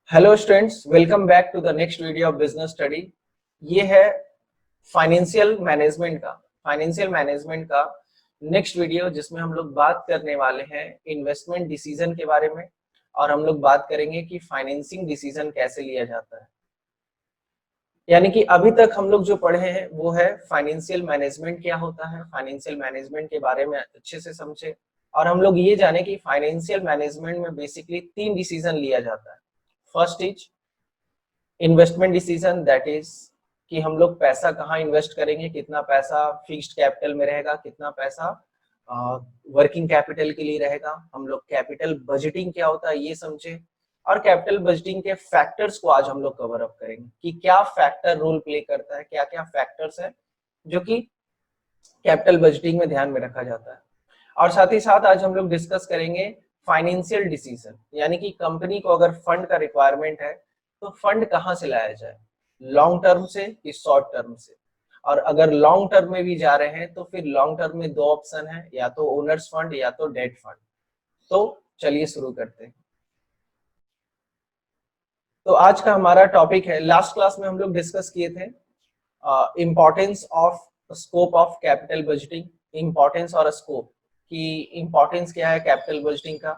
Hello students, welcome back to the next video of business study. ये है financial management का next video, जिसमें हम लोग बात करने वाले हैं इन्वेस्टमेंट डिसीजन के बारे में। और हम लोग बात करेंगे कि फाइनेंसिंग डिसीजन कैसे लिया जाता है। यानी कि अभी तक हम लोग जो पढ़े हैं वो है फाइनेंशियल मैनेजमेंट क्या होता है, फाइनेंशियल मैनेजमेंट के बारे में अच्छे से समझे। और हम लोग ये जाने कि फाइनेंशियल मैनेजमेंट में बेसिकली 3 डिसीजन लिया जाता है। First is investment decision, that is कि हम लोग पैसा कहाँ इन्वेस्ट करेंगे, कितना पैसा फिक्स्ड कैपिटल में रहेगा, कितना पैसा वर्किंग कैपिटल के लिए रहेगा। हम लोग कैपिटल बजटिंग क्या होता है ये समझे। और कैपिटल बजटिंग के फैक्टर्स को आज हम लोग कवर अप करेंगे कि क्या फैक्टर रोल प्ले करता है, क्या क्या फैक्टर्स है जो कि कैपिटल बजटिंग में ध्यान में रखा जाता है। और साथ ही साथ आज हम लोग डिस्कस करेंगे फाइनेंशियल डिसीजन, यानी कि कंपनी को अगर फंड का रिक्वायरमेंट है तो फंड कहाँ से लाया जाए, लॉन्ग टर्म से कि शॉर्ट टर्म से। और अगर लॉन्ग टर्म में भी जा रहे हैं तो फिर लॉन्ग टर्म में 2 ऑप्शन है, या तो ओनर्स फंड या तो डेट फंड। तो चलिए शुरू करते हैं। तो आज का हमारा टॉपिक है, लास्ट क्लास में हम लोग डिस्कस किए थे importance of scope of capital budgeting. Importance और स्कोप की इम्पोर्टेंस क्या है कैपिटल बजटिंग का।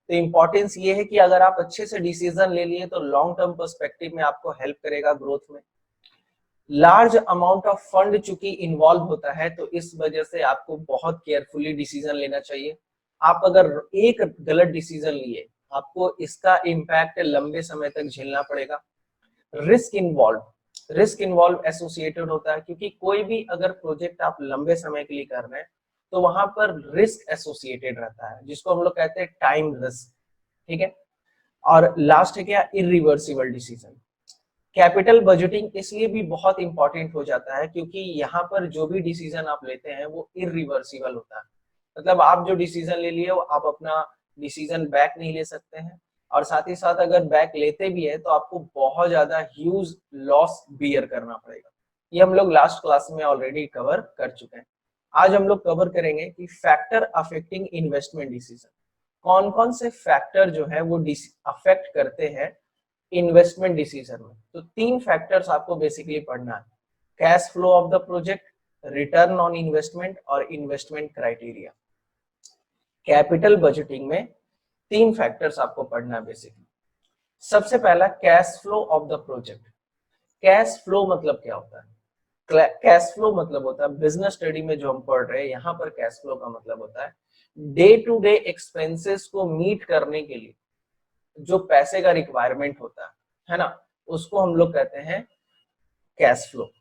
तो इम्पोर्टेंस ये है कि अगर आप अच्छे से डिसीजन ले लिए तो लॉन्ग टर्म पर्सपेक्टिव में आपको हेल्प करेगा ग्रोथ में। लार्ज अमाउंट ऑफ फंड चूंकि इन्वॉल्व होता है तो इस वजह से आपको बहुत केयरफुली डिसीजन लेना चाहिए। आप अगर एक गलत डिसीजन लिए आपको इसका इम्पैक्ट लंबे समय तक झेलना पड़ेगा। रिस्क इन्वॉल्व एसोसिएटेड होता है, क्योंकि कोई भी अगर प्रोजेक्ट आप लंबे समय के लिए कर रहे हैं तो वहां पर रिस्क एसोसिएटेड रहता है, जिसको हम लोग कहते हैं टाइम रिस्क। ठीक है। और लास्ट है क्या, इरिवर्सिबल डिसीजन। कैपिटल बजटिंग इसलिए भी बहुत इंपॉर्टेंट हो जाता है क्योंकि यहाँ पर जो भी डिसीजन आप लेते हैं वो इरिवर्सिबल होता है। मतलब आप जो डिसीजन ले लिए आप अपना डिसीजन बैक नहीं ले सकते हैं। और साथ ही साथ अगर बैक लेते भी है तो आपको बहुत ज्यादा ह्यूज लॉस बियर करना पड़ेगा। ये हम लोग लास्ट क्लास में ऑलरेडी कवर कर चुके हैं। आज हम लोग कवर करेंगे कि फैक्टर अफेक्टिंग इन्वेस्टमेंट डिसीजन। कौन कौन से फैक्टर जो है वो अफेक्ट करते हैं इन्वेस्टमेंट डिसीजन में। तो 3 फैक्टर्स आपको बेसिकली पढ़ना है, cash flow of the project, return on investment और इन्वेस्टमेंट क्राइटेरिया। कैपिटल बजटिंग में 3 फैक्टर्स आपको पढ़ना है बेसिकली। सबसे पहला cash flow of the project. Cash flow मतलब क्या होता है? कैश फ्लो मतलब होता है, बिजनेस स्टडी में जो हम पढ़ रहे हैं यहाँ पर कैश फ्लो का मतलब होता है डे टू डे एक्सपेंसेस को मीट करने के लिए जो पैसे का रिक्वायरमेंट होता है ना, उसको हम लोग कहते हैं कैश फ्लो।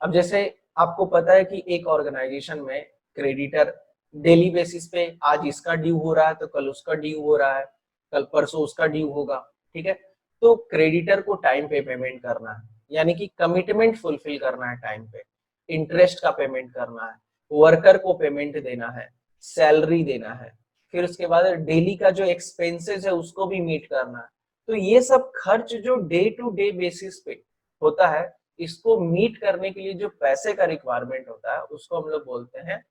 अब जैसे आपको पता है कि एक ऑर्गेनाइजेशन में क्रेडिटर डेली बेसिस पे आज इसका ड्यू हो रहा है तो कल उसका ड्यू हो रहा है, कल परसों उसका ड्यू होगा। ठीक है। तो क्रेडिटर को टाइम पे पेमेंट करना है, यानी कि कमिटमेंट फुलफिल करना है टाइम पे, इंटरेस्ट का पेमेंट करना है, वर्कर को पेमेंट देना है, सैलरी देना है, फिर उसके बाद डेली का जो एक्सपेंसेस है उसको भी मीट करना है। तो ये सब खर्च जो डे टू डे बेसिस पे होता है, इसको मीट करने के लिए जो पैसे का रिक्वायरमेंट होता है उसको हम लोग बोलते हैं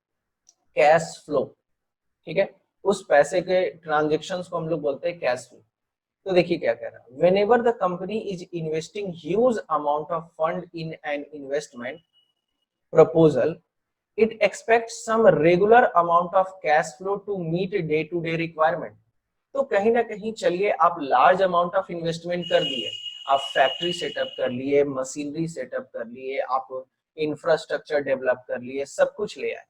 कैश फ्लो। ठीक है। उस पैसे के ट्रांजेक्शन्स को हम लोग बोलते हैं कैश फ्लो। तो देखिए क्या कह रहा है, whenever the company is investing huge amount of fund in an investment proposal, it expects some regular amount of cash flow to meet day to day requirement। तो कहीं ना कहीं चलिए आप लार्ज अमाउंट ऑफ इन्वेस्टमेंट कर दिए, आप factory setup कर लिए, मशीनरी सेटअप कर लिए, आप इंफ्रास्ट्रक्चर डेवलप कर लिए, सब कुछ ले आए,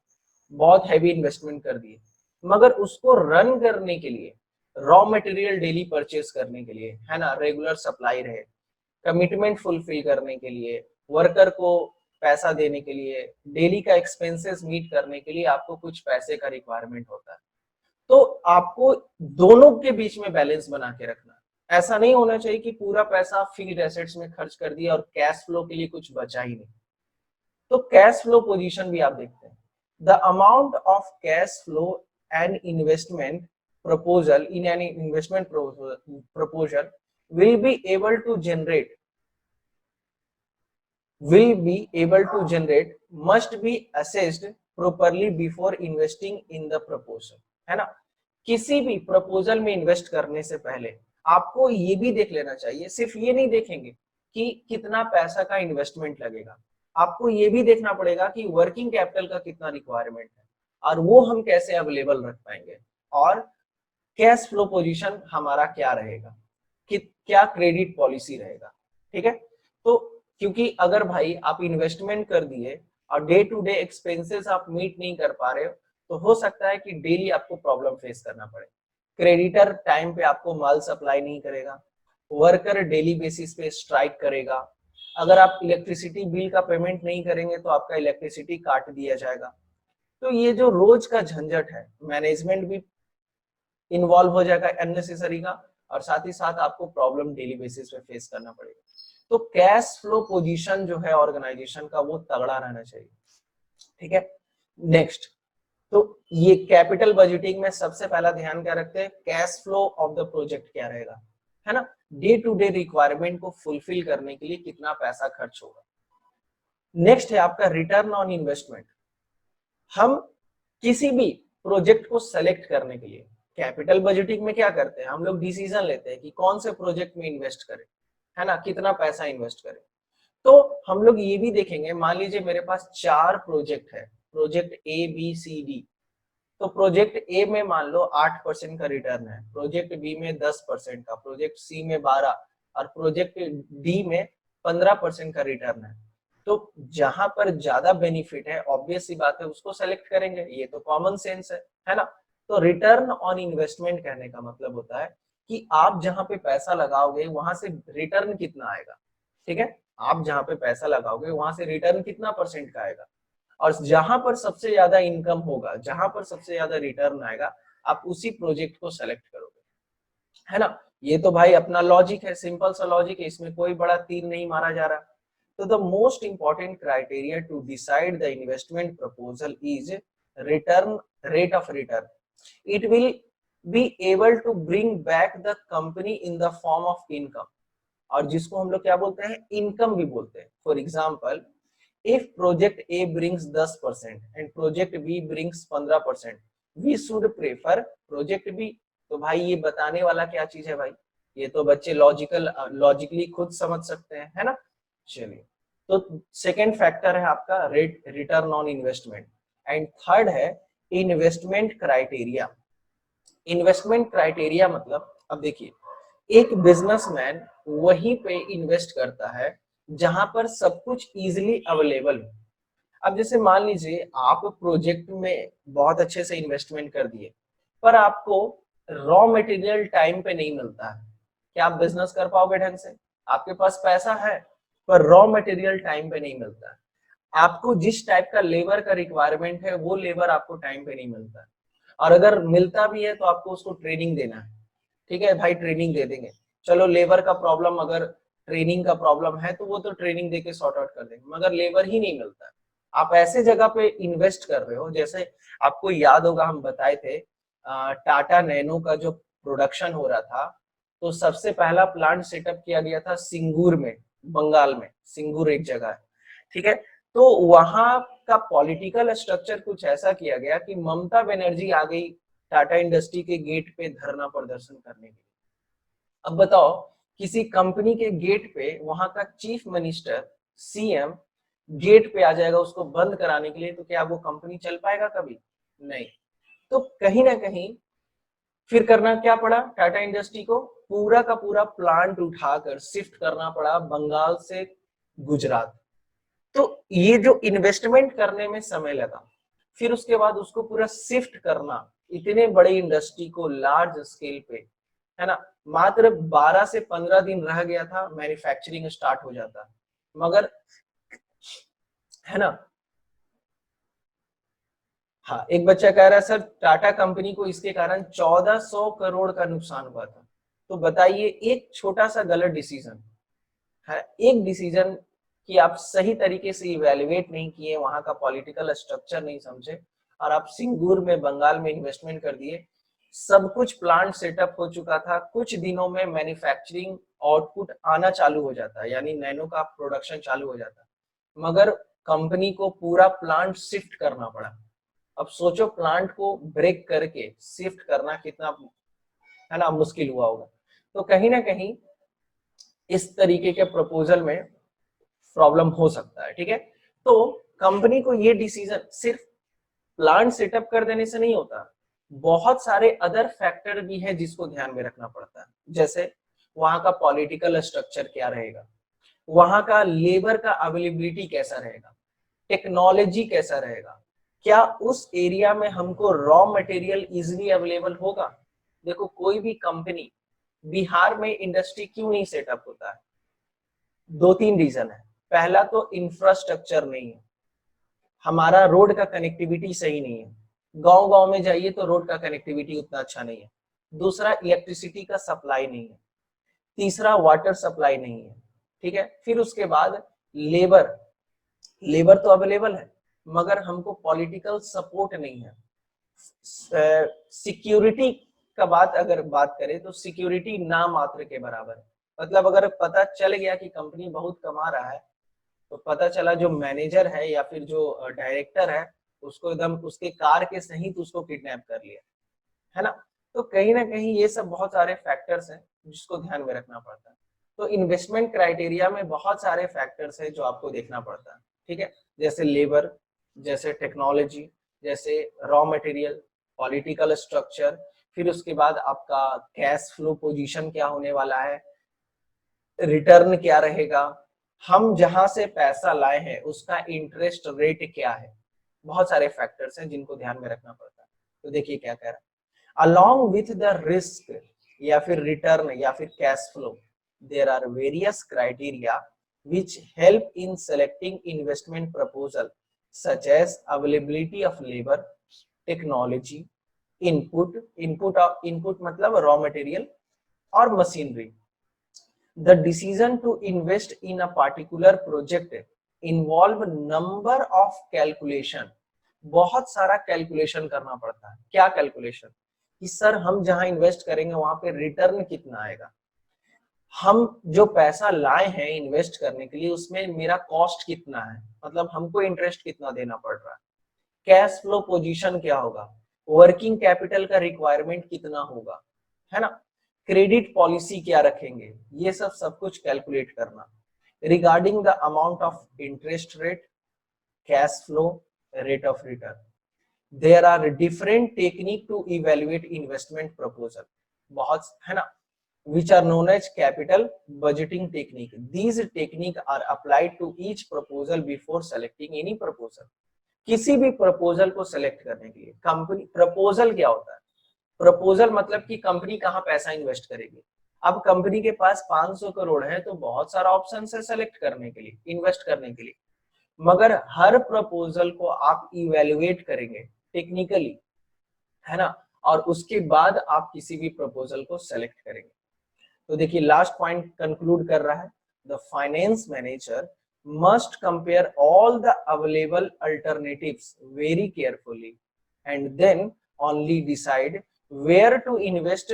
बहुत हैवी इन्वेस्टमेंट कर दिए। मगर उसको रन करने के लिए, रॉ मटेरियल डेली परचेस करने के लिए, है ना, रेगुलर सप्लाई रहे, कमिटमेंट फुलफिल करने के लिए, वर्कर को पैसा देने के लिए, डेली का एक्सपेंसेस मीट करने के लिए आपको कुछ पैसे का रिक्वायरमेंट होता है। तो आपको दोनों के बीच में बैलेंस बना के रखना है। ऐसा नहीं होना चाहिए कि पूरा पैसा फिक्स्ड एसेट्स में खर्च कर दिया और कैश फ्लो के लिए कुछ बचा ही नहीं। तो कैश फ्लो पोजीशन भी आप देखते हैं, the amount of cash flow and investment proposal in an investment proposal will be able to generate must be assessed properly before investing in the proposal। है ना, किसी भी प्रपोजल में इन्वेस्ट करने से पहले आपको ये भी देख लेना चाहिए, सिर्फ ये नहीं देखेंगे कि कितना पैसा का इन्वेस्टमेंट लगेगा, आपको ये भी देखना पड़ेगा कि वर्किंग कैपिटल का कितना रिक्वायरमेंट है और वो हम कैसे अवेलेबल रख पाएंगे, और कैश फ्लो पोजीशन हमारा क्या रहेगा, कि क्या क्रेडिट पॉलिसी रहेगा। ठीक है, तो क्योंकि अगर भाई आप इन्वेस्टमेंट कर दिए और डे टू डे एक्सपेंसेस आप मीट नहीं कर पा रहे हो, तो हो सकता है कि डेली आपको प्रॉब्लम फेस करना पड़े। क्रेडिटर टाइम पे आपको माल सप्लाई नहीं करेगा, वर्कर डेली बेसिस पे स्ट्राइक करेगा, अगर आप इलेक्ट्रिसिटी बिल का पेमेंट नहीं करेंगे तो आपका इलेक्ट्रिसिटी काट दिया जाएगा। तो ये जो रोज का झंझट है, मैनेजमेंट भी इन्वॉल्व हो जाएगा अननेसेसरी का, और साथ ही साथ आपको प्रॉब्लम डेली बेसिस पे फेस करना पड़ेगा। तो कैश फ्लो पोजीशन जो है ऑर्गेनाइजेशन का वो तगड़ा रहना चाहिए। ठीक है, नेक्स्ट, तो ये कैपिटल बजटिंग में सबसे पहला ध्यान क्या रखते हैं, cash flow of the project क्या रहेगा, है ना, डे टू डे रिक्वायरमेंट को फुलफिल करने के लिए कितना पैसा खर्च होगा। नेक्स्ट है आपका रिटर्न ऑन इन्वेस्टमेंट। हम किसी भी प्रोजेक्ट को सेलेक्ट करने के लिए कैपिटल बजटिंग में क्या करते हैं, हम लोग डिसीजन लेते हैं कि कौन से प्रोजेक्ट में इन्वेस्ट करें, है ना, कितना पैसा इन्वेस्ट करें। तो हम लोग ये भी देखेंगे, मान लीजिए मेरे पास 4 प्रोजेक्ट है, project A B C D. तो प्रोजेक्ट ए में मान लो 8% का रिटर्न है, प्रोजेक्ट बी में 10% का, प्रोजेक्ट सी में 12 और प्रोजेक्ट डी में 15% का रिटर्न है। तो जहां पर ज्यादा बेनिफिट है ऑब्वियस सी बात है उसको सेलेक्ट करेंगे, ये तो कॉमन सेंस है ना। तो रिटर्न ऑन इन्वेस्टमेंट कहने का मतलब होता है कि आप जहां पे पैसा लगाओगे वहां से रिटर्न कितना आएगा। ठीक है, आप जहां पे पैसा लगाओगे वहां से रिटर्न कितना परसेंट का आएगा, और जहां पर सबसे ज्यादा इनकम होगा, जहां पर सबसे ज्यादा रिटर्न आएगा, आप उसी प्रोजेक्ट को सेलेक्ट करोगे, है ना। ये तो भाई अपना लॉजिक है, सिंपल सा लॉजिक है, इसमें कोई बड़ा तीर नहीं मारा जा रहा। तो the most important criteria to decide the investment proposal is return, rate of return. It will be able to bring back the company in the form of income, और जिसको हम लोग क्या बोलते हैं, इनकम भी बोलते हैं। For example, if project A brings 10% and project B brings 15%, we should prefer project B। तो भाई ये बताने वाला क्या चीज है भाई, ये तो बच्चे लॉजिकली खुद समझ सकते हैं, है ना। चलिए, तो सेकंड फैक्टर है आपका rate, return on investment. And third है इन्वेस्टमेंट क्राइटेरिया। इन्वेस्टमेंट क्राइटेरिया मतलब, अब देखिए, एक बिजनेसमैन वहीं पे इन्वेस्ट करता है जहां पर सब कुछ इजीली अवेलेबल हो। अब जैसे मान लीजिए आप प्रोजेक्ट में बहुत अच्छे से इन्वेस्टमेंट कर दिए, पर आपको रॉ मटेरियल टाइम पे नहीं मिलता है, क्या आप बिजनेस कर पाओगे ढंग से। आपके पास पैसा है पर रॉ मटेरियल टाइम पे नहीं मिलता है, आपको जिस टाइप का लेबर का रिक्वायरमेंट है वो लेबर आपको टाइम पे नहीं मिलता है, और अगर मिलता भी है तो आपको उसको ट्रेनिंग देना है। ठीक है भाई, ट्रेनिंग दे देंगे, चलो लेबर का प्रॉब्लम, अगर ट्रेनिंग का प्रॉब्लम है तो वो तो ट्रेनिंग देके सॉर्ट आउट कर देंगे, मगर लेबर ही नहीं मिलता है। आप ऐसे जगह पे इन्वेस्ट कर रहे हो, जैसे आपको याद होगा हम बताए थे टाटा नैनो का जो प्रोडक्शन हो रहा था, तो सबसे पहला प्लांट सेटअप किया गया था सिंगूर में, बंगाल में, सिंगूर एक जगह है। ठीक है, तो वहां का पॉलिटिकल स्ट्रक्चर कुछ ऐसा किया गया कि ममता बनर्जी आ गई टाटा इंडस्ट्री के गेट पे धरना प्रदर्शन करने के लिए। अब बताओ, किसी कंपनी के गेट पे वहां का चीफ मिनिस्टर, सीएम गेट पे आ जाएगा उसको बंद कराने के लिए, तो क्या वो कंपनी चल पाएगा कभी, नहीं। तो कहीं ना कहीं फिर करना क्या पड़ा टाटा इंडस्ट्री को, पूरा का पूरा प्लांट उठाकर शिफ्ट करना पड़ा बंगाल से गुजरात। तो ये जो इन्वेस्टमेंट करने में समय लगा, फिर उसके बाद उसको पूरा शिफ्ट करना, इतने बड़े इंडस्ट्री को लार्ज स्केल पे, है ना, मात्र 12 से 15 दिन रह गया था मैन्युफैक्चरिंग स्टार्ट हो जाता, मगर, है ना। हाँ, एक बच्चा कह रहा है सर टाटा कंपनी को इसके कारण 1400 करोड़ का नुकसान हुआ था। तो बताइए, एक छोटा सा गलत डिसीजन है, एक डिसीजन कि आप सही तरीके से इवेल्युएट नहीं किए, वहां का पॉलिटिकल स्ट्रक्चर नहीं समझे, और आप सिंगूर में बंगाल में इन्वेस्टमेंट कर दिए। सब कुछ प्लांट सेटअप हो चुका था, कुछ दिनों में मैन्युफैक्चरिंग आउटपुट आना चालू हो जाता, यानी नैनो का प्रोडक्शन चालू हो जाता, मगर कंपनी को पूरा प्लांट शिफ्ट करना पड़ा। अब सोचो प्लांट को ब्रेक करके शिफ्ट करना कितना, है ना, मुश्किल हुआ होगा। तो कहीं ना कहीं इस तरीके के प्रपोजल में प्रॉब्लम हो सकता है। ठीक है, तो कंपनी को ये डिसीजन सिर्फ प्लांट सेटअप कर देने से नहीं होता, बहुत सारे अदर फैक्टर भी है जिसको ध्यान में रखना पड़ता है। जैसे वहां का पॉलिटिकल स्ट्रक्चर क्या रहेगा, वहां का लेबर का अवेलेबिलिटी कैसा रहेगा, टेक्नोलॉजी कैसा रहेगा, क्या उस एरिया में हमको रॉ मटेरियल इजिली अवेलेबल होगा। देखो कोई भी कंपनी बिहार में इंडस्ट्री क्यों नहीं सेटअप होता है, दो तीन रीजन है। पहला तो इंफ्रास्ट्रक्चर नहीं है, हमारा रोड का कनेक्टिविटी सही नहीं है, गांव गांव में जाइए तो रोड का कनेक्टिविटी उतना अच्छा नहीं है। दूसरा इलेक्ट्रिसिटी का सप्लाई नहीं है। तीसरा वाटर सप्लाई नहीं है। ठीक है, फिर उसके बाद लेबर, लेबर तो अवेलेबल है मगर हमको पॉलिटिकल सपोर्ट नहीं है। सिक्योरिटी का बात अगर बात करें तो सिक्योरिटी ना मात्र के बराबर है। मतलब अगर पता चल गया कि कंपनी बहुत कमा रहा है तो पता चला जो मैनेजर है या फिर जो डायरेक्टर है उसको एकदम उसके कार के सहित उसको किडनैप कर लिया, है ना। तो कहीं ना कहीं ये सब बहुत सारे फैक्टर्स हैं जिसको ध्यान में रखना पड़ता है। तो इन्वेस्टमेंट क्राइटेरिया में बहुत सारे फैक्टर्स हैं जो आपको देखना पड़ता है। ठीक है, जैसे लेबर, जैसे टेक्नोलॉजी, जैसे रॉ मटेरियल, पॉलिटिकल स्ट्रक्चर, फिर उसके बाद आपका कैश फ्लो पोजीशन क्या होने वाला है, रिटर्न क्या रहेगा, हम जहां से पैसा लाए हैं उसका इंटरेस्ट रेट क्या है। बहुत सारे फैक्टर्स हैं जिनको ध्यान में रखना पड़ता है। तो देखिए क्या कह रहा है, अलोंग विथ द रिस्क या फिर रिटर्न या फिर cash flow there are various criteria which help in selecting investment proposal such as availability of labor, technology, input मतलब raw material और machinery. The decision to invest in a particular project involve number of calculation. बहुत सारा calculation करना पड़ता है। क्या calculation, कि sir हम जहां इन्वेस्ट करेंगे वहां पे रिटर्न कितना आएगा, हम जो पैसा लाए हैं इन्वेस्ट करने के लिए उसमें मेरा कॉस्ट कितना है, मतलब हमको इंटरेस्ट कितना देना पड़ रहा है, कैश फ्लो पोजीशन क्या होगा, वर्किंग कैपिटल का रिक्वायरमेंट कितना होगा, है ना, क्रेडिट पॉलिसी क्या रखेंगे, ये सब कुछ कैलकुलेट करना। Regarding the amount of interest rate, cash flow, rate of return, there are different technique to evaluate investment proposal, बहुत है ना, which are known as capital budgeting technique. These technique are applied to each proposal before selecting any proposal. किसी भी proposal को select करने के लिए company, proposal क्या होता है, प्रपोजल मतलब कि कंपनी कहाँ पैसा इन्वेस्ट करेगी। अब कंपनी के पास 500 करोड़ है तो बहुत सारा ऑप्शन है सेलेक्ट करने के लिए, इन्वेस्ट करने के लिए, मगर हर प्रपोजल को आप इवेल्युएट करेंगे टेक्निकली, है ना, और उसके बाद आप किसी भी प्रपोजल को सेलेक्ट करेंगे। तो देखिए लास्ट पॉइंट कंक्लूड कर रहा है, the finance manager must compare all the available alternatives very carefully and then only decide where to invest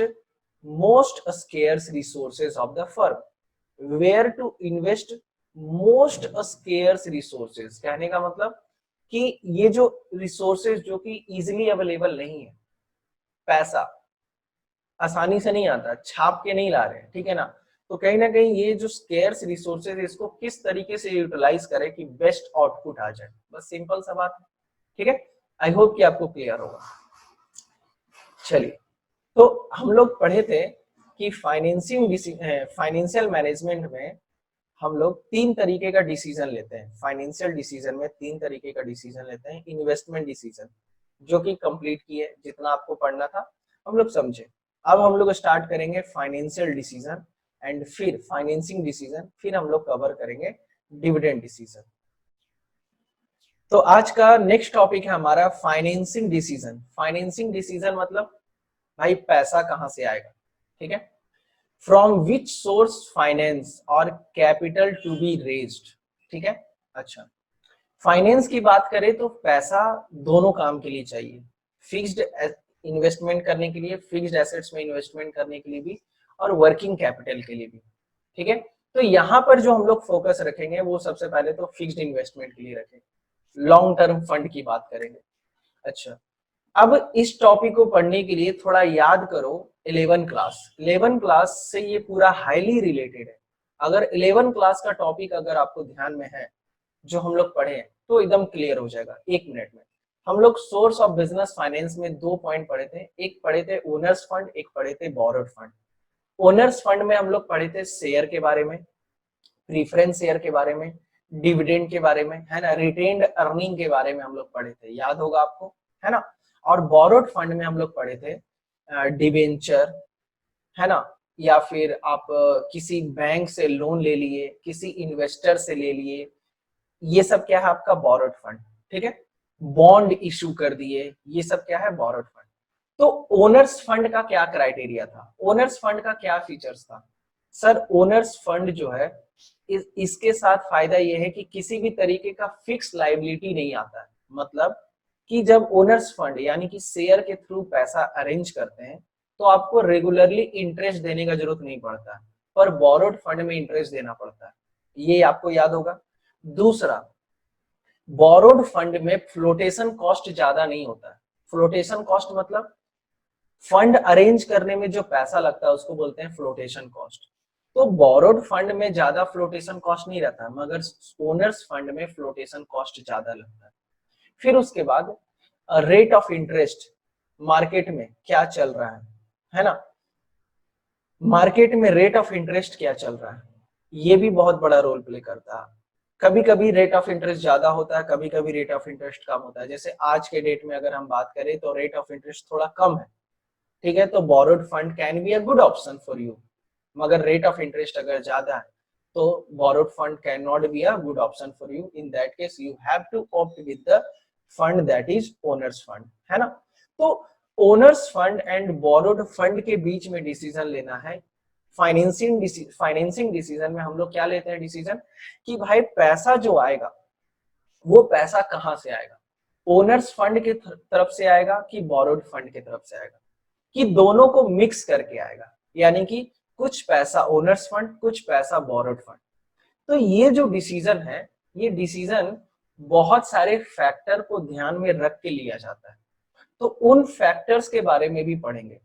most scarce resources of the firm. Where to invest most scarce resources कहने का मतलब कि ये जो resources जो कि easily available नहीं है, पैसा आसानी से नहीं आता, छाप के नहीं ला रहे हैं, ठीक है ना, तो कहीं ना कहीं ये जो स्केर्स रिसोर्सेज इसको किस तरीके से यूटिलाइज करें कि बेस्ट आउटपुट आ जाए, बस सिंपल सा बात है। ठीक है, आई होप कि आपको क्लियर होगा। चलिए, तो हम लोग पढ़े थे कि फाइनेंशियल मैनेजमेंट में हम लोग तीन तरीके का डिसीजन लेते हैं। फाइनेंशियल डिसीजन में तीन तरीके का डिसीजन लेते हैं। इन्वेस्टमेंट डिसीजन जो कि कंप्लीट किए, जितना आपको पढ़ना था हम लोग समझे। अब हम लोग स्टार्ट करेंगे फाइनेंशियल डिसीजन एंड फिर फाइनेंसिंग डिसीजन, फिर हम लोग कवर करेंगे डिविडेंड डिसीजन। तो आज का नेक्स्ट टॉपिक है हमारा फाइनेंसिंग डिसीजन। फाइनेंसिंग डिसीजन मतलब भाई पैसा कहां से आएगा, ठीक है, फ्रॉम विच सोर्स फाइनेंस और कैपिटल टू बी रेज्ड, ठीक है। अच्छा, फाइनेंस की बात करें तो पैसा दोनों काम के लिए चाहिए, फिक्स्ड इन्वेस्टमेंट करने के लिए, फिक्स्ड एसेट्स में इन्वेस्टमेंट करने के लिए भी, और वर्किंग कैपिटल के लिए भी, ठीक है। तो यहाँ पर जो हम लोग फोकस रखेंगे वो सबसे पहले तो फिक्स्ड इन्वेस्टमेंट के लिए रखेंगे, लॉन्ग टर्म फंड की बात करेंगे। अच्छा, अब इस टॉपिक को पढ़ने के लिए थोड़ा याद करो 11 क्लास, 11 क्लास से ये पूरा हाईली रिलेटेड है। अगर 11 क्लास का टॉपिक अगर आपको ध्यान में है जो हम लोग पढ़े हैं तो एकदम क्लियर हो जाएगा 1 मिनट में। हम लोग सोर्स ऑफ बिजनेस फाइनेंस में 2 पॉइंट पढ़े थे, एक पढ़े थे ओनर्स फंड, एक पढ़े थे बोरोड फंड। ओनर्स फंड में हम लोग पढ़े थे शेयर के बारे में, प्रीफरेंस शेयर के बारे में, डिविडेंड के बारे में, है ना, रिटेन्ड अर्निंग के बारे में हम लोग पढ़े थे, याद होगा आपको, है ना। और बोरोड फंड में हम लोग पढ़े थे डिवेंचर, है ना, या फिर आप किसी बैंक से लोन ले लिए, किसी इन्वेस्टर से ले लिए, ये सब क्या है आपका बोरोड फंड, ठीक है। बॉन्ड इशू कर दिए, ये सब क्या है बोरोड फंड। तो ओनर्स फंड का क्या क्राइटेरिया था, ओनर्स फंड का क्या फीचर्स था? सर ओनर्स फंड जो है इसके साथ फायदा ये है कि किसी भी तरीके का फिक्स लायबिलिटी नहीं आता है। मतलब कि जब ओनर्स फंड यानी कि शेयर के थ्रू पैसा अरेंज करते हैं तो आपको रेगुलरली इंटरेस्ट देने का जरूरत नहीं पड़ता है, पर बोरोड फंड में इंटरेस्ट देना पड़ता है, ये आपको याद होगा। दूसरा, बोरोड फंड में फ्लोटेशन कॉस्ट ज्यादा नहीं होता है। फ्लोटेशन कॉस्ट मतलब फंड अरेंज करने में जो पैसा लगता है उसको बोलते हैं फ्लोटेशन कॉस्ट। तो बोरोड फंड में ज्यादा फ्लोटेशन कॉस्ट नहीं रहता, मगर ओनर्स फंड में फ्लोटेशन कॉस्ट ज्यादा लगता है। फिर उसके बाद रेट ऑफ इंटरेस्ट, मार्केट में क्या चल रहा है ना, मार्केट में रेट ऑफ इंटरेस्ट क्या चल रहा है, ये भी बहुत बड़ा रोल प्ले करता है। कभी कभी रेट ऑफ इंटरेस्ट ज्यादा होता है, कभी कभी रेट ऑफ इंटरेस्ट कम होता है। जैसे आज के डेट में अगर हम बात करें तो रेट ऑफ इंटरेस्ट थोड़ा कम है, ठीक है, तो borrowed fund can be a good option for you. मगर रेट ऑफ इंटरेस्ट अगर ज्यादा है तो borrowed fund can not be a good option for you. In that case you have to opt with the fund that is owners fund, है ना। तो owners fund and borrowed fund के बीच में डिसीजन लेना है। फाइनेंसिंग डिसीजन में हम लोग क्या लेते हैं डिसीजन, कि भाई पैसा जो आएगा वो पैसा कहां से आएगा, ओनर्स फंड की तरफ से आएगा कि बोरोड फंड की तरफ से आएगा, कि दोनों को मिक्स करके आएगा, यानी कि कुछ पैसा ओनर्स फंड, कुछ पैसा बोरोड फंड। तो ये जो डिसीजन है, ये डिसीजन बहुत सारे फैक्टर को ध्यान में रख के लिया जाता है। तो उन फैक्टर्स के बारे में भी पढ़ेंगे।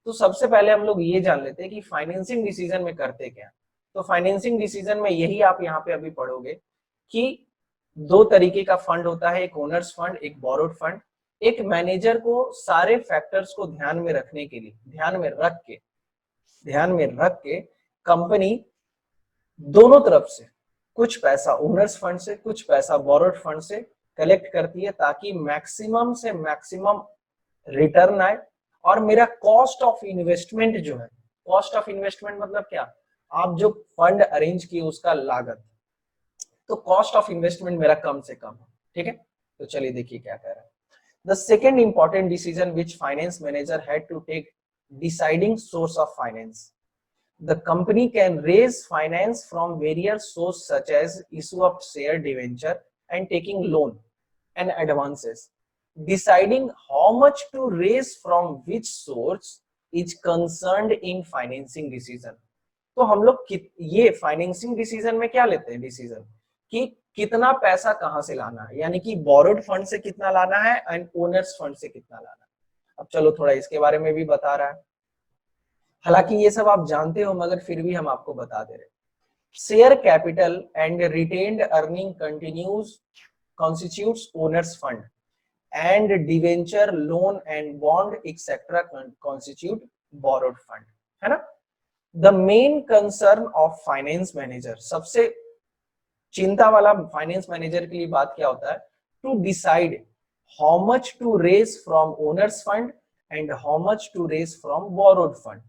तो सबसे पहले हम लोग ये जान लेते हैं कि फाइनेंसिंग डिसीजन में करते क्या। तो फाइनेंसिंग डिसीजन में यही आप यहाँ पे अभी पढ़ोगे कि 2 तरीके का फंड होता है, एक ओनर्स फंड, एक बोरोड फंड। एक मैनेजर को सारे फैक्टर्स को ध्यान में रखने के लिए, ध्यान में रख के कंपनी दोनों तरफ से कुछ पैसा ओनर्स फंड से, कुछ पैसा बोरोड फंड से कलेक्ट करती है, ताकि मैक्सिमम से मैक्सिमम रिटर्न आए। और मेरा कॉस्ट ऑफ इन्वेस्टमेंट जो है, कॉस्ट ऑफ इन्वेस्टमेंट मतलब क्या, आप जो फंड अरेंज किए उसका लागत, तो कॉस्ट ऑफ इन्वेस्टमेंट मेरा कम से कम हो, ठीक है। तो चलिए देखिए क्या कह रहा है। The second important decision which finance manager had to take, deciding source of finance. The company can raise finance from various sources such as issue of share debenture and taking loan and advances. Deciding how much to raise from which source is concerned in financing decision. तो हम लोग ये financing decision में क्या लेते हैं decision, कि कितना पैसा कहां से लाना है, यानी कि बोरोड फंड से कितना लाना है एंड ओनर्स फंड से कितना लाना है। अब चलो थोड़ा इसके बारे में भी बता रहा है, हालांकि ये सब आप जानते हो मगर फिर भी हम आपको बता दे रहे। Share capital and retained earning continues constitutes owners fund and debenture loan and bond etcetera constitute borrowed fund, है ना। The main concern of finance manager, सबसे चिंता वाला फाइनेंस मैनेजर के लिए बात क्या होता है, to decide how much to raise from owners fund and how much to raise from borrowed fund.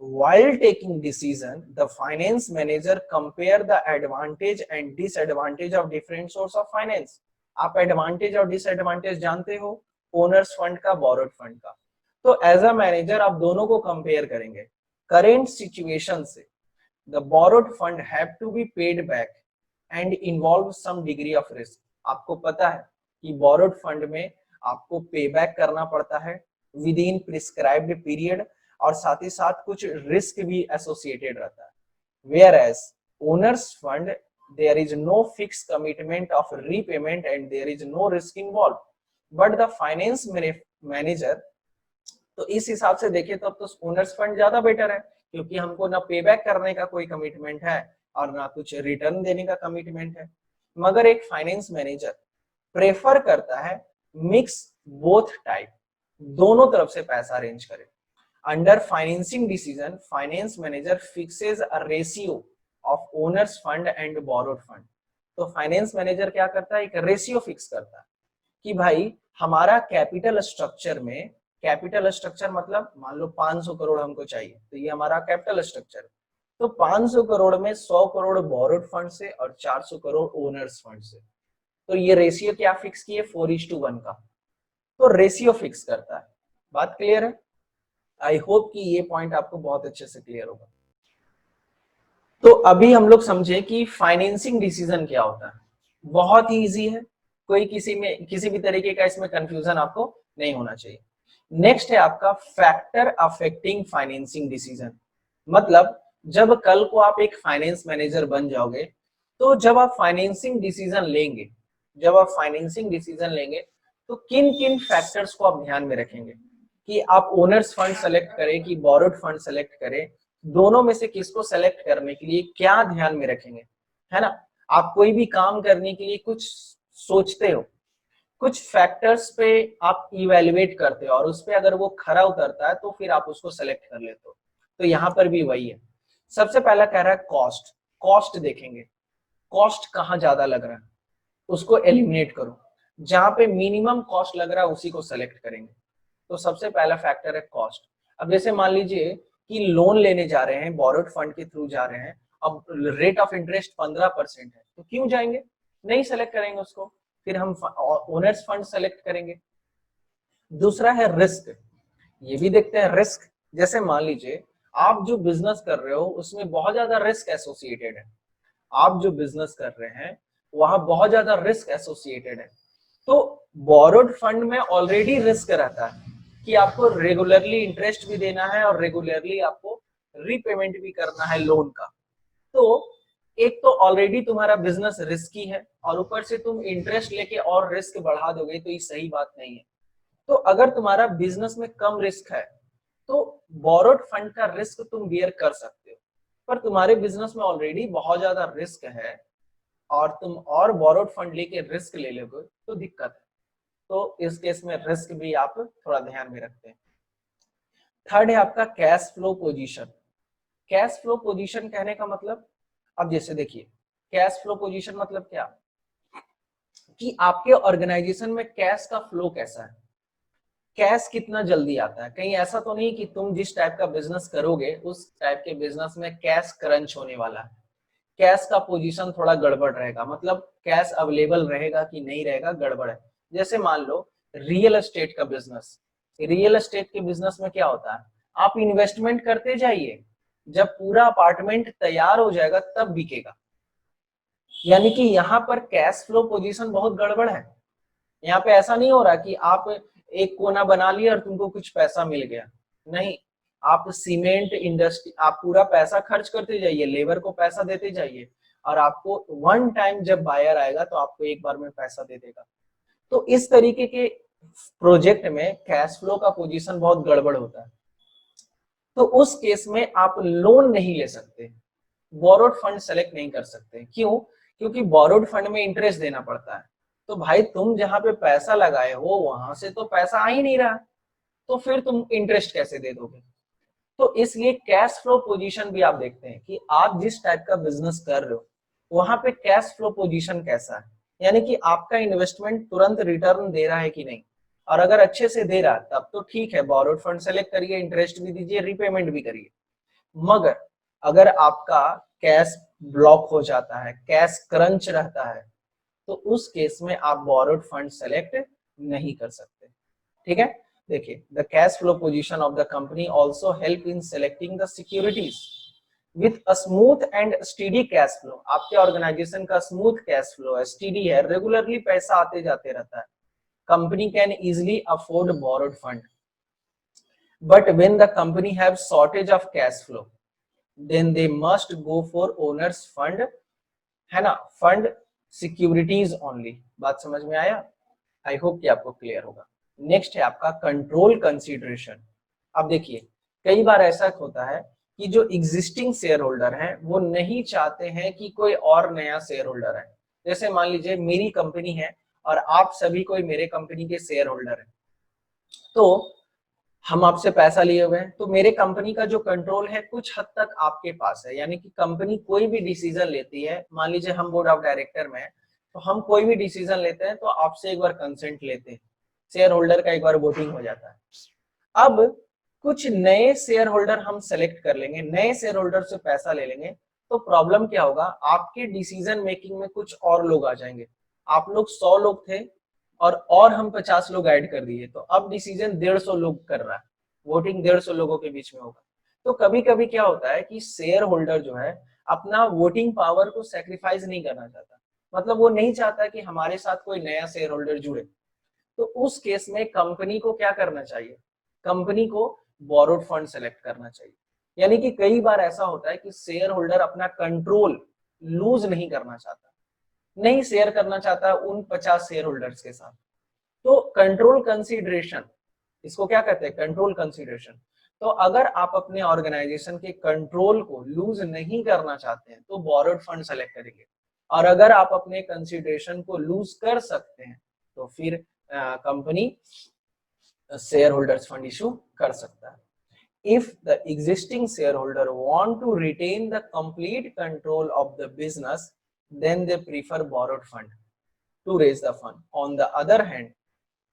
While taking decision, the finance manager compare the advantage and disadvantage of different source of finance. आप advantage और disadvantage जानते हो owner's fund का, borrowed fund का। तो as a manager आप दोनों को कंपेयर करेंगे। करेंट सिचुएशन से the borrowed fund have to be paid back and involve some degree of risk. आपको पता है कि बोरोड फंड में आपको पे बैक करना पड़ता है विद इन प्रिस्क्राइब्ड पीरियड, और साथ ही साथ कुछ रिस्क भी एसोसिएटेड रहता है। Whereas owners fund there is no fix commitment of repayment and there is no risk involve, but the finance manager तो इस हिसाब से देखें तो अब तो ओनर्स फंड ज्यादा बेटर है, क्योंकि हमको ना पे बैक करने का कोई कमिटमेंट है और ना कुछ रिटर्न देने का कमिटमेंट है। मगर एक फाइनेंस मैनेजर प्रेफर करता है मिक्स बोथ टाइप, दोनों तरफ से पैसा अरेंज करे। Under financing decision finance manager fixes a ratio of owners fund and borrowed fund. तो फाइनेंस मैनेजर क्या करता है, एक रेशियो फिक्स करता है कि भाई हमारा कैपिटल स्ट्रक्चर में, कैपिटल स्ट्रक्चर मतलब मान लो 500 करोड़ हमको चाहिए, तो ये हमारा कैपिटल स्ट्रक्चर। तो 500 करोड़ में 100 करोड़ बोरोड फंड से और 400 करोड़ ओनर्स फंड से। तो ये रेशियो क्या फिक्स किए, 4:1 का। तो रेशियो फिक्स करता है। बात क्लियर है? आई होप कि ये पॉइंट आपको बहुत अच्छे से क्लियर होगा। तो अभी हम लोग समझे कि फाइनेंसिंग डिसीजन क्या होता है। बहुत ही इजी है, कोई किसी भी तरीके का इसमें कंफ्यूजन आपको नहीं होना चाहिए। नेक्स्ट है आपका फैक्टर अफेक्टिंग फाइनेंसिंग डिसीजन। मतलब जब कल को आप एक फाइनेंस मैनेजर बन जाओगे, तो जब आप फाइनेंसिंग डिसीजन लेंगे, तो किन किन फैक्टर्स को आप ध्यान में रखेंगे कि आप ओनर्स फंड सेलेक्ट करें कि बोरोड फंड सेलेक्ट करें, दोनों में से किसको सेलेक्ट करने के लिए क्या ध्यान में रखेंगे, है ना। आप कोई भी काम करने के लिए कुछ सोचते हो, कुछ फैक्टर्स पे आप इवेल्युएट करते हो और उस पे अगर वो खरा उतरता है तो फिर आप उसको सेलेक्ट कर लेते हो। तो यहाँ पर भी वही है। सबसे पहला कह रहा है कॉस्ट। कॉस्ट देखेंगे, कॉस्ट कहाँ ज्यादा लग रहा है उसको एलिमिनेट करो, जहां पे मिनिमम कॉस्ट लग रहा है उसी को सेलेक्ट करेंगे। तो सबसे पहला फैक्टर है कॉस्ट। अब जैसे मान लीजिए कि लोन लेने जा रहे हैं, बोरोड फंड के थ्रू जा रहे हैं, अब रेट ऑफ इंटरेस्ट 15% है, तो क्यों जाएंगे, नहीं सेलेक्ट करेंगे उसको, फिर हम ओनर्स फंड सेलेक्ट करेंगे। दूसरा है रिस्क, ये भी देखते हैं रिस्क। जैसे मान लीजिए आप जो बिजनेस कर रहे हो उसमें बहुत ज्यादा रिस्क एसोसिएटेड है, आप जो बिजनेस कर रहे हैं वहां बहुत ज्यादा रिस्क एसोसिएटेड है। तो बोरोड फंड में ऑलरेडी रिस्क रहता है कि आपको रेगुलरली इंटरेस्ट भी देना है और रेगुलरली आपको रीपेमेंट भी करना है लोन का। तो एक तो ऑलरेडी तुम्हारा बिजनेस रिस्की है और ऊपर से तुम इंटरेस्ट लेके और रिस्क बढ़ा दोगे, तो ये सही बात नहीं है। तो अगर तुम्हारा बिजनेस में कम रिस्क है तो बोरोड फंड का रिस्क तुम बियर कर सकते हो, पर तुम्हारे बिजनेस में ऑलरेडी बहुत ज्यादा रिस्क है और तुम और बोरोड फंड लेके रिस्क ले लोगे तो दिक्कत है। तो इस केस में रिस्क भी आप थोड़ा ध्यान में रखते हैं। थर्ड है आपका cash flow position. Cash flow position कहने का मतलब, अब जैसे देखिए कैश फ्लो पोजीशन मतलब क्या, कि आपके ऑर्गेनाइजेशन में कैश का फ्लो कैसा है, कैश कितना जल्दी आता है। कहीं ऐसा तो नहीं कि तुम जिस टाइप का बिजनेस करोगे उस टाइप के बिजनेस में कैश क्रंच होने वाला है, कैश का पोजीशन थोड़ा गड़बड़ रहेगा, मतलब कैश अवेलेबल रहेगा कि नहीं रहेगा, गड़बड़ है। जैसे मान लो रियल एस्टेट का बिजनेस, रियल एस्टेट के बिजनेस में क्या होता है, आप इन्वेस्टमेंट करते जाइए, जब पूरा अपार्टमेंट तैयार हो जाएगा तब बिकेगा। यानी कि यहाँ पर कैश फ्लो पोजीशन बहुत गड़बड़ है। यहाँ पे ऐसा नहीं हो रहा कि आप एक कोना बना लिया और तुमको कुछ पैसा मिल गया, नहीं। आप सीमेंट इंडस्ट्री, आप पूरा पैसा खर्च करते जाइए, लेबर को पैसा देते जाइए और आपको वन टाइम जब बायर आएगा तो आपको एक बार में पैसा दे देगा। तो इस तरीके के प्रोजेक्ट में कैश फ्लो का पोजीशन बहुत गड़बड़ होता है। तो उस केस में आप लोन नहीं ले सकते, बोरोड फंड सेलेक्ट नहीं कर सकते। क्यों? क्योंकि बोरोड फंड में इंटरेस्ट देना पड़ता है। तो भाई तुम जहां पे पैसा लगाए हो वहां से तो पैसा आ ही नहीं रहा, तो फिर तुम इंटरेस्ट कैसे दे दोगे। तो इसलिए कैश फ्लो पोजीशन भी आप देखते हैं कि आप जिस टाइप का बिजनेस कर रहे हो वहां पे कैश फ्लो पोजीशन कैसा है, यानी कि आपका इन्वेस्टमेंट तुरंत रिटर्न दे रहा है कि नहीं। और अगर अच्छे से दे रहा है तब तो ठीक है, बोरोड फंड सेलेक्ट करिए, इंटरेस्ट भी दीजिए, रीपेमेंट भी करिए। मगर अगर आपका कैश ब्लॉक हो जाता है, कैश क्रंच रहता है, तो उस केस में आप बोरोड फंड सेलेक्ट नहीं कर सकते। ठीक है, देखिए the cash flow position of the company also help in selecting the securities with a smooth and steady cash flow. आपके ऑर्गेनाइजेशन का स्मूथ कैश फ्लो है, स्टीडी है, रेगुलरली पैसा आते जाते रहता है, company can easily afford borrowed fund. But when the company have shortage of cash flow then they must go for owners fund, है ना, फंड सिक्योरिटीज ओनली। बात समझ में आया? आई होप कि आपको क्लियर होगा। नेक्स्ट है आपका कंट्रोल कंसीडरेशन। अब देखिए कई बार ऐसा होता है कि जो एग्जिस्टिंग शेयर होल्डर हैं वो नहीं चाहते हैं कि कोई और नया शेयर होल्डर है। जैसे मान लीजिए मेरी कंपनी है और आप सभी कोई मेरे कंपनी के शेयर होल्डर है, तो हम आपसे पैसा लिए हुए हैं, तो मेरे कंपनी का जो कंट्रोल है कुछ हद तक आपके पास है। यानी कि कंपनी कोई भी डिसीजन लेती है, मान लीजिए हम बोर्ड ऑफ डायरेक्टर में हैं, तो हम कोई भी डिसीजन लेते हैं तो आपसे एक बार कंसेंट लेते हैं, शेयर होल्डर का एक बार वोटिंग हो जाता है। अब कुछ नए शेयर होल्डर हम सेलेक्ट कर लेंगे, नए शेयर होल्डर से पैसा ले लेंगे, तो प्रॉब्लम क्या होगा, आपके डिसीजन मेकिंग में कुछ और लोग आ जाएंगे। आप लोग 100 लोग थे और हम 50 लोग ऐड कर दिए, तो अब डिसीजन 150 लोग कर रहा है, वोटिंग 150 लोगों के बीच में होगा। तो कभी कभी क्या होता है कि शेयर होल्डर जो है अपना वोटिंग पावर को सेक्रीफाइस नहीं करना चाहता, मतलब वो नहीं चाहता कि हमारे साथ कोई नया शेयर होल्डर जुड़े। तो उस केस में कंपनी को क्या करना चाहिए, कंपनी को बोरोड फंड सेलेक्ट करना चाहिए। यानी कि कई बार ऐसा होता है कि शेयर होल्डर अपना कंट्रोल लूज नहीं करना चाहता, नहीं शेयर करना चाहता उन 50 शेयर होल्डर्स के साथ। तो कंट्रोल कंसीडरेशन, इसको क्या कहते हैं, कंट्रोल कंसीडरेशन। तो अगर आप अपने ऑर्गेनाइजेशन के कंट्रोल को लूज नहीं करना चाहते हैं तो बोरोड फंड सेलेक्ट करेंगे, और अगर आप अपने कंसीडरेशन को लूज कर सकते हैं तो फिर company share holders fund issue कर सकता है। If the existing shareholder want to retain the complete control of the business, then they prefer borrowed fund to raise the fund. On the other hand,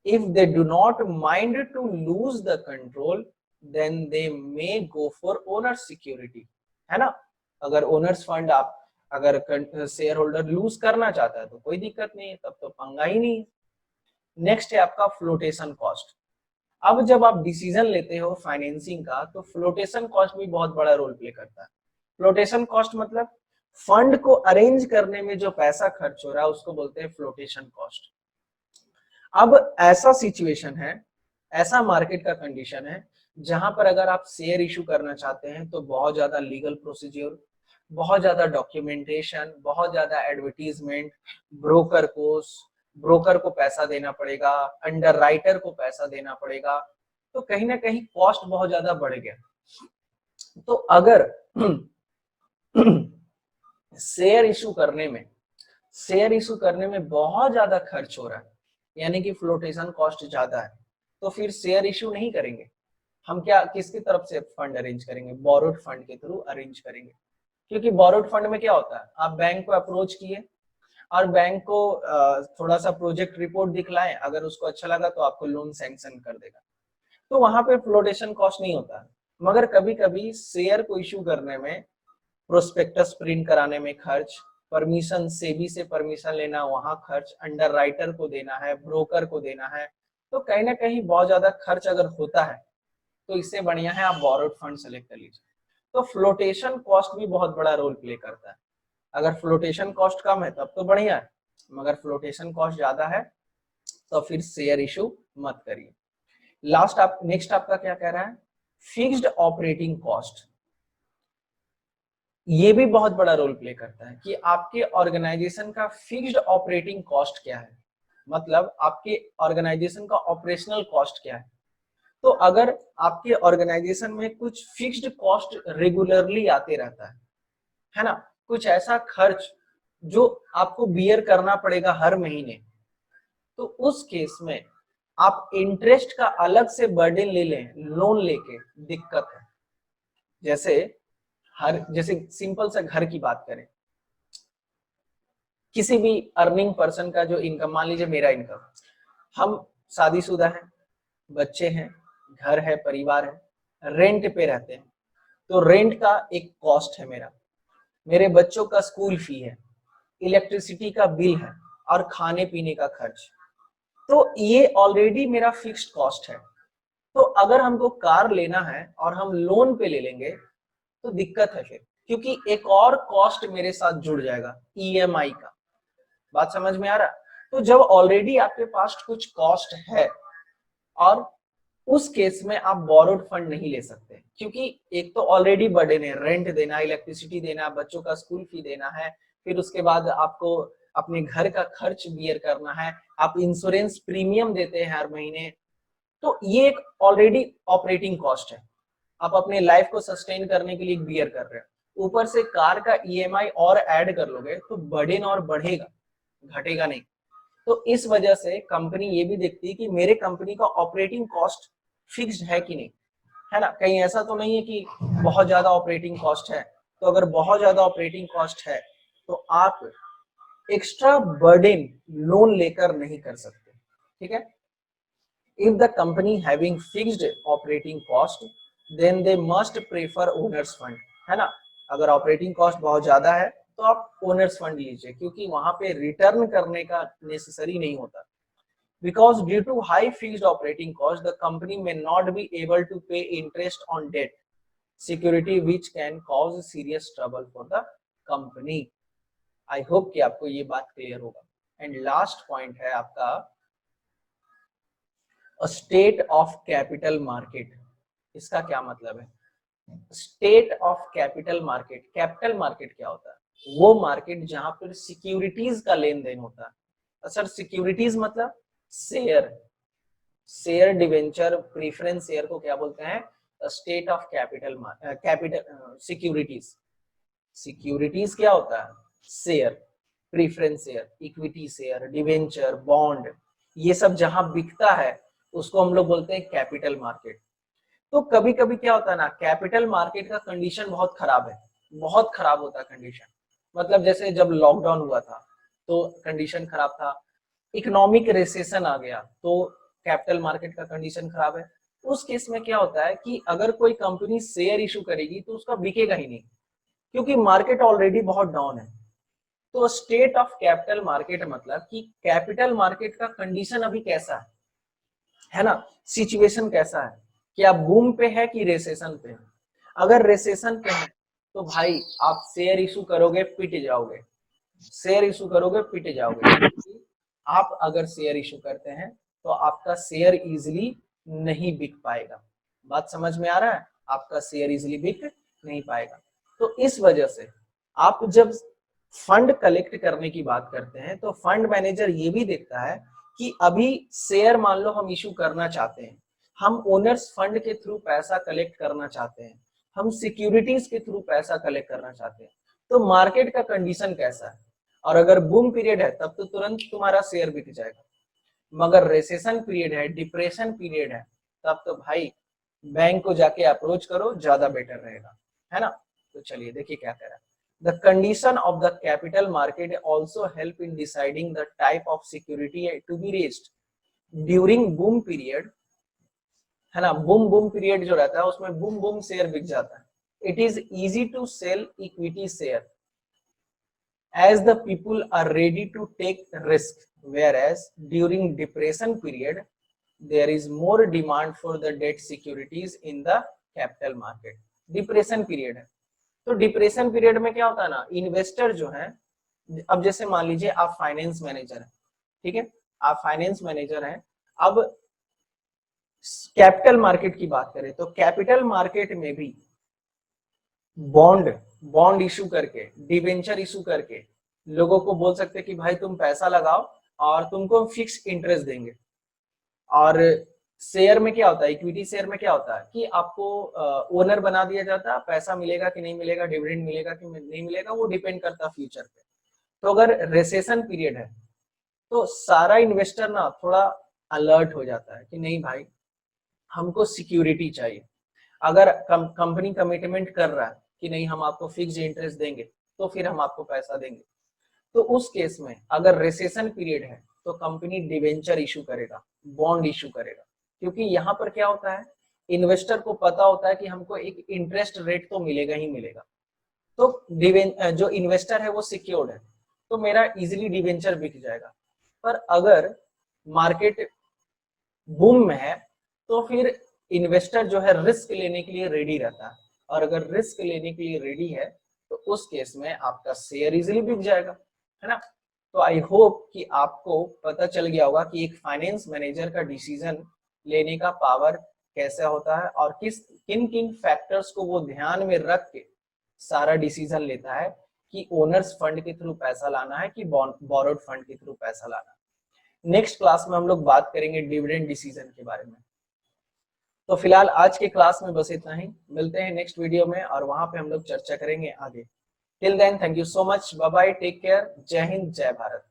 if they do not mind to lose the control, then they may go for owners security, है ना। अगर owner's fund आप अगर share holder loose करना चाहता है तो कोई दिक्कत नहीं है, तब तो पंगा ही नहीं। नेक्स्ट है आपका फ्लोटेशन कॉस्ट। अब जब आप डिसीजन लेते हो फाइनेंसिंग का तो फ्लोटेशन कॉस्ट भी बहुत बड़ा रोल प्ले करता है। फ्लोटेशन कॉस्ट मतलब फंड को अरेंज करने में जो पैसा खर्च हो रहा है उसको बोलते हैं फ्लोटेशन कॉस्ट। अब ऐसा सिचुएशन है, ऐसा मार्केट का कंडीशन है जहां पर अगर आप शेयर इशू करना चाहते हैं तो बहुत ज्यादा लीगल प्रोसीजर, बहुत ज्यादा डॉक्यूमेंटेशन, बहुत ज्यादा एडवर्टीजमेंट, ब्रोकर को पैसा देना पड़ेगा, अंडरराइटर को पैसा देना पड़ेगा, तो कहीं ना कहीं कॉस्ट बहुत ज्यादा बढ़ गया। तो अगर शेयर इशू करने में बहुत ज्यादा खर्च हो रहा है, यानी कि फ्लोटेशन कॉस्ट ज्यादा है, तो फिर शेयर इशू नहीं करेंगे। हम क्या किसकी तरफ से फंड अरेंज करेंगे, बोरोड फंड के थ्रू अरेंज करेंगे। क्योंकि बोरोड फंड में क्या होता है, आप बैंक को अप्रोच किए और बैंक को थोड़ा सा प्रोजेक्ट रिपोर्ट दिखलाएं, अगर उसको अच्छा लगा तो आपको लोन सैंक्शन कर देगा, तो वहां पे फ्लोटेशन कॉस्ट नहीं होता। मगर कभी कभी शेयर को इशू करने में, प्रोस्पेक्टस प्रिंट कराने में खर्च, परमिशन सेबी से परमिशन लेना वहां खर्च, अंडरराइटर को देना है, ब्रोकर को देना है, तो कहीं ना कहीं बहुत ज्यादा खर्च अगर होता है तो इससे बढ़िया है आप बोरोड फंड सेलेक्ट कर लीजिए। तो फ्लोटेशन कॉस्ट भी बहुत बड़ा रोल प्ले करता है। अगर फ्लोटेशन कॉस्ट कम है तब तो बढ़िया है, मगर फ्लोटेशन कॉस्ट ज्यादा है तो फिर शेयर इशू मत करिए। नेक्स्ट आपका क्या कह रहा है, फिक्स्ड ऑपरेटिंग कॉस्ट। ये भी बहुत बड़ा रोल प्ले करता है कि आपके ऑर्गेनाइजेशन का फिक्स्ड ऑपरेटिंग कॉस्ट क्या है, मतलब आपके ऑर्गेनाइजेशन का ऑपरेशनल कॉस्ट क्या है। तो अगर आपके ऑर्गेनाइजेशन में कुछ फिक्स्ड कॉस्ट रेगुलरली आते रहता है ना, कुछ ऐसा खर्च जो आपको बियर करना पड़ेगा हर महीने, तो उस केस में आप इंटरेस्ट का अलग से बर्डन ले लें, लोन लेके, दिक्कत है। जैसे सिंपल सा घर की बात करें, किसी भी अर्निंग पर्सन का जो इनकम, मान लीजिए मेरा इनकम, हम शादीशुदा हैं, बच्चे हैं, घर है, परिवार है, रेंट पे रहते हैं, तो रेंट का एक कॉस्ट है मेरे बच्चों का स्कूल फी है, इलेक्ट्रिसिटी का बिल है और खाने पीने का खर्च, तो ये ऑलरेडी मेरा फिक्स्ड कॉस्ट है। तो अगर हमको कार लेना है और हम लोन पे ले लेंगे तो दिक्कत है फिर, क्योंकि एक और कॉस्ट मेरे साथ जुड़ जाएगा, ईएमआई का। बात समझ में आ रहा। तो जब ऑलरेडी आपके पास कुछ कॉस्ट है और उस केस में आप बोरोड फंड नहीं ले सकते, क्योंकि एक तो ऑलरेडी बर्डन है, रेंट देना, इलेक्ट्रिसिटी देना, बच्चों का स्कूल फी देना है, फिर उसके बाद आपको अपने घर का खर्च बियर करना है, आप इंश्योरेंस प्रीमियम देते हैं हर महीने, तो ये एक ऑलरेडी ऑपरेटिंग कॉस्ट है, आप अपने लाइफ को सस्टेन करने के लिए बियर कर रहे हो, ऊपर से कार का ईएमआई और ऐड कर लोगे तो बर्डन और बढ़ेगा, घटेगा नहीं। तो इस वजह से कंपनी ये भी देखती है कि मेरे कंपनी का ऑपरेटिंग कॉस्ट फिक्स्ड है कि नहीं, है ना। कहीं ऐसा तो नहीं है कि बहुत ज्यादा ऑपरेटिंग कॉस्ट है, तो अगर बहुत ज्यादा ऑपरेटिंग कॉस्ट है तो आप एक्स्ट्रा बर्डन लोन लेकर नहीं कर सकते, ठीक है। If the company having fixed operating cost then they must prefer owners fund, है ना। अगर ऑपरेटिंग कॉस्ट बहुत ज्यादा है तो आप ओनर्स फंड लीजिए, क्योंकि वहां पे रिटर्न करने का नेसेसरी नहीं होता। Because due to high fixed operating cost, the company may not be able to pay interest on debt security, which can cause serious trouble for the company. I hope कि आपको ये बात clear होगा। And last point है आपका state of capital market. इसका क्या मतलब है? State of capital market, capital market क्या होता है? वो मार्केट जहां पर सिक्योरिटीज का लेन देन होता है। सर सिक्योरिटीज मतलब share, share debenture preference share को क्या बोलते हैं? State of capital capital securities. Securities क्या होता है? Share, preference share, equity share, debenture, bond, ये सब जहां बिकता है उसको हम लोग बोलते हैं कैपिटल मार्केट। तो कभी कभी क्या होता है ना, कैपिटल मार्केट का कंडीशन बहुत खराब है, बहुत खराब होता है कंडीशन। मतलब जैसे जब लॉकडाउन हुआ था तो कंडीशन खराब था, इकोनॉमिक रिसेशन आ गया तो कैपिटल मार्केट का कंडीशन खराब है। उस केस में क्या होता है कि अगर कोई कंपनी शेयर इशू करेगी तो उसका बिकेगा ही नहीं, क्योंकि मार्केट ऑलरेडी बहुत डाउन है। तो स्टेट ऑफ कैपिटल मार्केट मतलब कि कैपिटल मार्केट का कंडीशन अभी कैसा है ना, सिचुएशन कैसा है, क्या बूम पे है कि रेसेशन पे है। अगर रेसेशन पे है तो भाई आप शेयर इशू करोगे पिट जाओगे, शेयर इशू करोगे पिट जाओगे। आप अगर शेयर इशू करते हैं तो आपका शेयर इजीली नहीं बिक पाएगा। बात समझ में आ रहा है? आपका शेयर इजीली बिक नहीं पाएगा। तो इस वजह से आप जब फंड कलेक्ट करने की बात करते हैं तो फंड मैनेजर ये भी देखता है कि अभी शेयर मान लो हम इशू करना चाहते हैं, हम ओनर्स फंड के थ्रू पैसा कलेक्ट करना चाहते हैं, हम सिक्योरिटीज के थ्रू पैसा कलेक्ट करना चाहते हैं, तो मार्केट का कंडीशन कैसा है। और अगर बूम पीरियड है तब तो तुरंत तुम्हारा शेयर बिक जाएगा, मगर रेसेशन पीरियड है, डिप्रेशन पीरियड है, तब तो भाई बैंक को जाके अप्रोच करो, ज्यादा बेटर रहेगा, है ना। तो चलिए देखिए क्या कह रहा है। The condition of the capital market also help in deciding the type of security to be raised during boom period, है ना। बूम पीरियड जो रहता है उसमें बूम शेयर बिक जाता है। It is easy to sell equity share as the people are ready to take risk, whereas during depression period there is more demand for the debt securities in the capital market। Depression period है तो depression period में क्या होता है ना, investor जो है, अब जैसे मान लीजिए आप फाइनेंस मैनेजर हैं, ठीक है, आप फाइनेंस मैनेजर हैं, अब कैपिटल मार्केट की बात करें तो कैपिटल मार्केट में भी बॉन्ड इशू करके, डिवेंचर इशू करके लोगों को बोल सकते हैं कि भाई तुम पैसा लगाओ और तुमको फिक्स इंटरेस्ट देंगे। और शेयर में क्या होता है, इक्विटी शेयर में क्या होता है कि आपको ओनर बना दिया जाता है, पैसा मिलेगा कि नहीं मिलेगा, डिविडेंड मिलेगा कि नहीं मिलेगा, वो डिपेंड करता है फ्यूचर पे। तो अगर रिसेशन पीरियड है तो सारा इन्वेस्टर ना थोड़ा अलर्ट हो जाता है कि नहीं भाई हमको सिक्योरिटी चाहिए। अगर कंपनी कमिटमेंट कर रहा है कि नहीं हम आपको फिक्स इंटरेस्ट देंगे तो फिर हम आपको पैसा देंगे, तो उस केस में अगर रिसेशन पीरियड है तो कंपनी डिवेंचर इशू करेगा, बॉन्ड इशू करेगा, क्योंकि यहाँ पर क्या होता है, इन्वेस्टर को पता होता है कि हमको एक इंटरेस्ट रेट तो मिलेगा ही मिलेगा। तो जो इन्वेस्टर है वो सिक्योर्ड है, तो मेरा इजीली डिवेंचर बिक जाएगा। पर अगर मार्केट बूम में है तो फिर इन्वेस्टर जो है रिस्क लेने के लिए रेडी रहता है, और अगर रिस्क लेने के लिए रेडी है तो उस केस में आपका शेयर इजीली बिक जाएगा, है ना। तो आई होप कि आपको पता चल गया होगा कि एक फाइनेंस मैनेजर का डिसीजन लेने का पावर कैसा होता है और किन किन फैक्टर्स को वो ध्यान में रख के सारा डिसीजन लेता है कि ओनर्स फंड के थ्रू पैसा लाना है कि बोरोड फंड के थ्रू पैसा लाना है। नेक्स्ट क्लास में हम लोग बात करेंगे डिविडेंड डिसीजन के बारे में। तो फिलहाल आज के क्लास में बस इतना ही, मिलते हैं नेक्स्ट वीडियो में और वहां पे हम लोग चर्चा करेंगे आगे। Till then thank you so much, bye bye, take care, जय हिंद जय भारत।